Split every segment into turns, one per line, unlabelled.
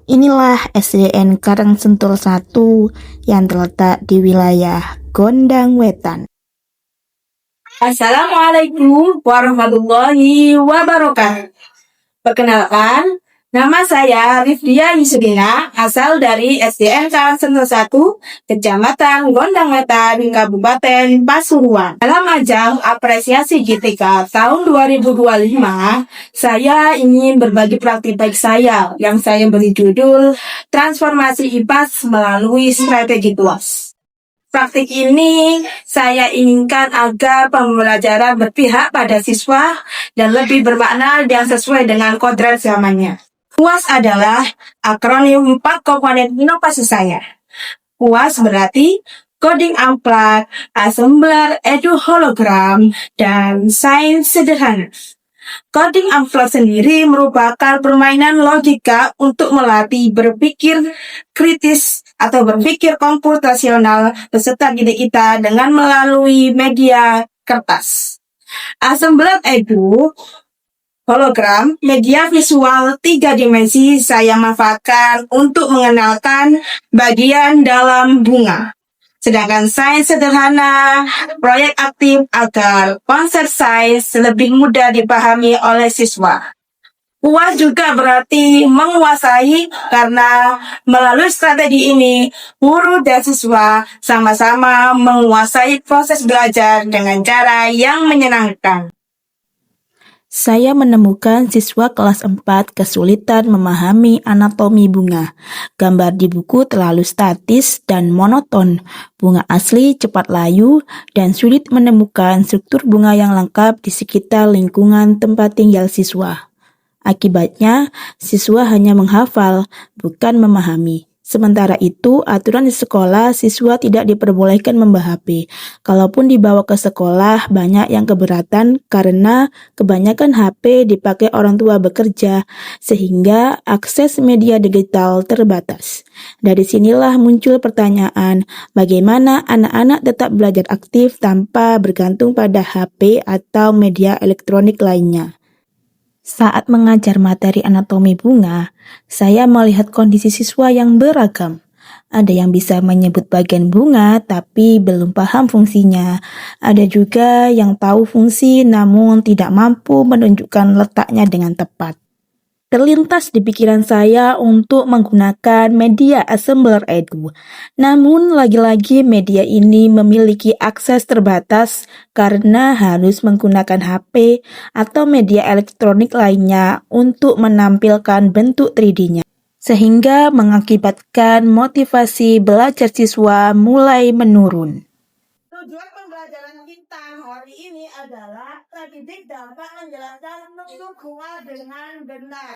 Inilah SDN Karangsentul 1 yang terletak di wilayah Gondang Wetan.
Assalamualaikum warahmatullahi wabarakatuh. Perkenalkan, nama saya Rifdia Yusudina, asal dari SDN Karangsentul 1, Kecamatan Gondang Wetan, Kabupaten Pasuruan. Dalam ajang apresiasi GTK tahun 2025, saya ingin berbagi praktik baik saya yang saya beri judul Transformasi IPAS melalui Strategi TUAS. Praktik ini saya inginkan agar pembelajaran berpihak pada siswa dan lebih bermakna dan sesuai dengan kodrat zamannya. PUAS adalah akronim 4 komponen inovasi saya. PUAS berarti Coding Unplugged, Assembler Edu Hologram, dan Sains Sederhana. Coding Unplugged sendiri merupakan permainan logika untuk melatih berpikir kritis atau berpikir komputasional peserta didik kita dengan melalui media kertas. Assembler Edu Hologram, media visual 3 dimensi saya manfaatkan untuk mengenalkan bagian dalam bunga. Sedangkan sains sederhana, proyek aktif agar konsep sains lebih mudah dipahami oleh siswa. PUAS juga berarti menguasai karena melalui strategi ini, guru dan siswa sama-sama menguasai proses belajar dengan cara yang menyenangkan.
Saya menemukan siswa kelas 4 kesulitan memahami anatomi bunga. Gambar di buku terlalu statis dan monoton. Bunga asli cepat layu dan sulit menemukan struktur bunga yang lengkap di sekitar lingkungan tempat tinggal siswa. Akibatnya, siswa hanya menghafal, bukan memahami. Sementara itu, aturan di sekolah siswa tidak diperbolehkan membawa HP. Kalaupun dibawa ke sekolah, banyak yang keberatan karena kebanyakan HP dipakai orang tua bekerja, sehingga akses media digital terbatas. Dari sinilah muncul pertanyaan, bagaimana anak-anak tetap belajar aktif tanpa bergantung pada HP atau media elektronik lainnya. Saat mengajar materi anatomi bunga, saya melihat kondisi siswa yang beragam. Ada yang bisa menyebut bagian bunga tapi belum paham fungsinya. Ada juga yang tahu fungsi namun tidak mampu menunjukkan letaknya dengan tepat. Terlintas di pikiran saya untuk menggunakan media Assembler Edu. Namun lagi-lagi media ini memiliki akses terbatas karena harus menggunakan HP atau media elektronik lainnya untuk menampilkan bentuk 3D-nya. Sehingga mengakibatkan motivasi belajar siswa mulai menurun.
Tujuan pembelajaran kita hari ini adalah terdidik dapat menjelaskan bentuk bunga dengan benar.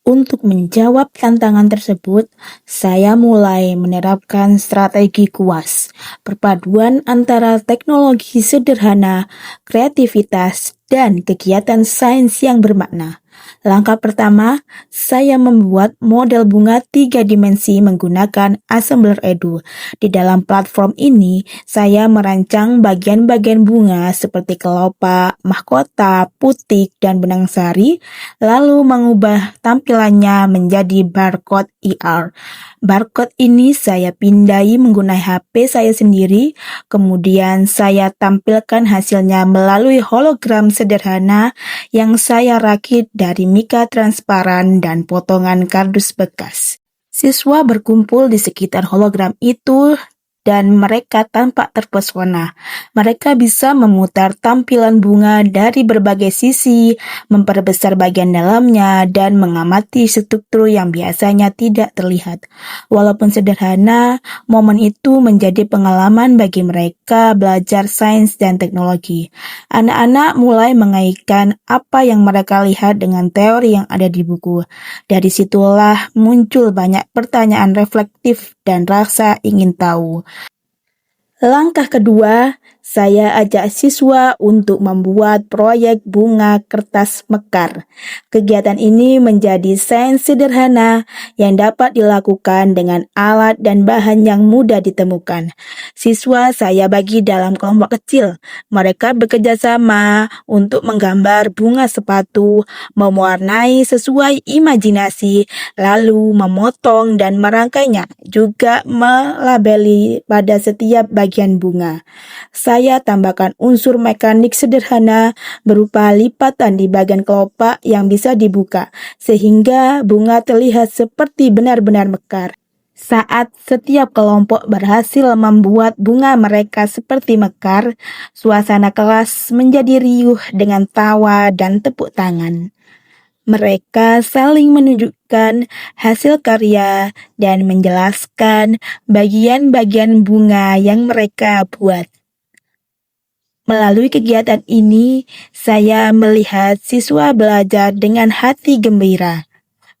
Untuk menjawab tantangan tersebut, saya mulai menerapkan strategi KUAS, perpaduan antara teknologi sederhana, kreativitas, dan kegiatan sains yang bermakna. Langkah pertama, saya membuat model bunga 3 dimensi menggunakan Assembler Edu. Di dalam platform ini, saya merancang bagian-bagian bunga seperti kelopak, mahkota, putik, dan benang sari, lalu mengubah tampilannya menjadi barcode IR. Barcode ini saya pindai menggunakan HP saya sendiri, kemudian saya tampilkan hasilnya melalui hologram sederhana yang saya rakit dari mika transparan dan potongan kardus bekas. Siswa berkumpul di sekitar hologram itu dan mereka tampak terpesona. Mereka bisa memutar tampilan bunga dari berbagai sisi, memperbesar bagian dalamnya, dan mengamati struktur yang biasanya tidak terlihat. Walaupun sederhana, momen itu menjadi pengalaman bagi mereka belajar sains dan teknologi. Anak-anak mulai mengaitkan apa yang mereka lihat dengan teori yang ada di buku. Dari situlah muncul banyak pertanyaan reflektif dan rasa ingin tahu. Langkah kedua, Saya ajak siswa untuk membuat proyek bunga kertas mekar. Kegiatan ini menjadi sains sederhana yang dapat dilakukan dengan alat dan bahan yang mudah ditemukan. Siswa saya bagi dalam kelompok kecil. Mereka bekerja sama untuk menggambar bunga sepatu, mewarnai sesuai imajinasi, lalu memotong dan merangkainya, juga melabeli pada setiap bagian bunga. Saya tambahkan unsur mekanik sederhana berupa lipatan di bagian kelopak yang bisa dibuka, sehingga bunga terlihat seperti benar-benar mekar. Saat setiap kelompok berhasil membuat bunga mereka seperti mekar, suasana kelas menjadi riuh dengan tawa dan tepuk tangan. Mereka saling menunjukkan hasil karya dan menjelaskan bagian-bagian bunga yang mereka buat. Melalui kegiatan ini, saya melihat siswa belajar dengan hati gembira.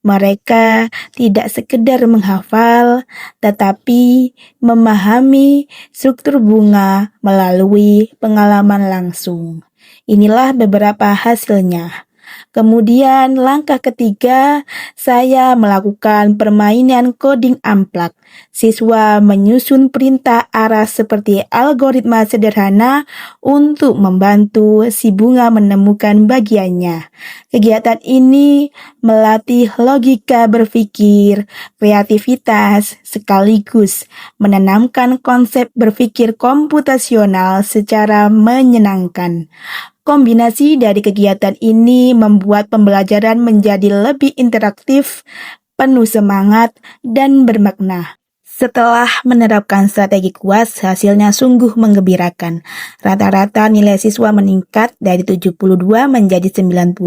Mereka tidak sekedar menghafal, tetapi memahami struktur bunga melalui pengalaman langsung. Inilah beberapa hasilnya. Kemudian langkah ketiga, saya melakukan permainan coding amplak. Siswa menyusun perintah arah seperti algoritma sederhana untuk membantu si bunga menemukan bagiannya. Kegiatan ini melatih logika berpikir, kreativitas, sekaligus menanamkan konsep berpikir komputasional secara menyenangkan. Kombinasi dari kegiatan ini membuat pembelajaran menjadi lebih interaktif, penuh semangat, dan bermakna. Setelah menerapkan strategi kuas, hasilnya sungguh menggembirakan. Rata-rata nilai siswa meningkat dari 72 menjadi 90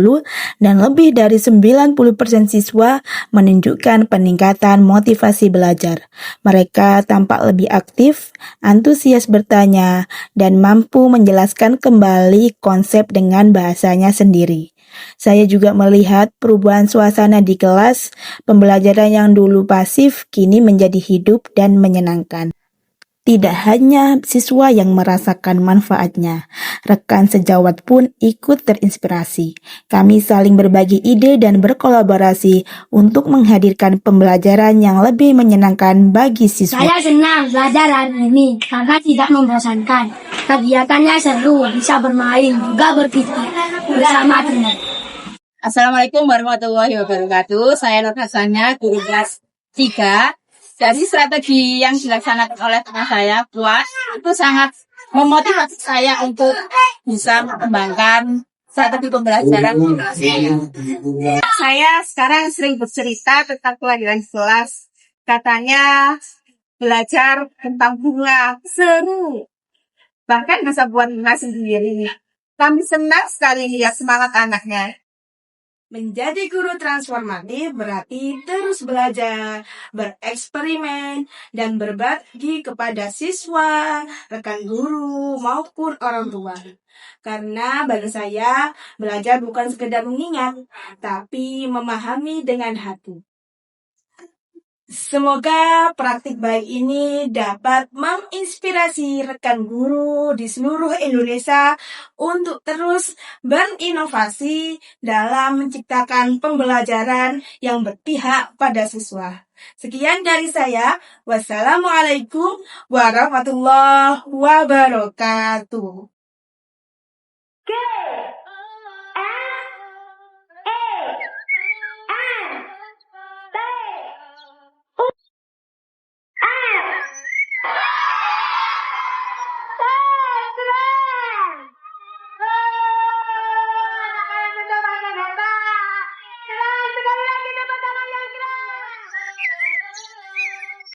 dan lebih dari 90% siswa menunjukkan peningkatan motivasi belajar. Mereka tampak lebih aktif, antusias bertanya, dan mampu menjelaskan kembali konsep dengan bahasanya sendiri. Saya juga melihat perubahan suasana di kelas, pembelajaran yang dulu pasif kini menjadi hidup dan menyenangkan. Tidak hanya siswa yang merasakan manfaatnya, rekan sejawat pun ikut terinspirasi. Kami saling berbagi ide dan berkolaborasi untuk menghadirkan pembelajaran yang lebih menyenangkan bagi siswa.
Saya senang belajar hari ini karena tidak membosankan. Kegiatannya seru, bisa bermain, juga berpikir bersama teman.
Assalamualaikum warahmatullahi wabarakatuh. Saya Nur Hasanah, guru kelas 3. Jadi strategi yang dilaksanakan oleh teman saya, Puas, itu sangat memotivasi saya untuk bisa mengembangkan strategi pembelajaran. Saya sekarang sering bercerita tentang pelajaran kelas. Katanya belajar tentang bunga seru. Bahkan bisa buat bunga sendiri. Kami senang sekali lihat semangat anaknya. Menjadi guru transformatif berarti terus belajar, bereksperimen, dan berbagi kepada siswa, rekan guru, maupun orang tua. Karena bagi saya, belajar bukan sekedar mengingat, tapi memahami dengan hati. Semoga praktik baik ini dapat menginspirasi rekan guru di seluruh Indonesia untuk terus berinovasi dalam menciptakan pembelajaran yang berpihak pada siswa. Sekian dari saya. Wassalamualaikum warahmatullahi wabarakatuh.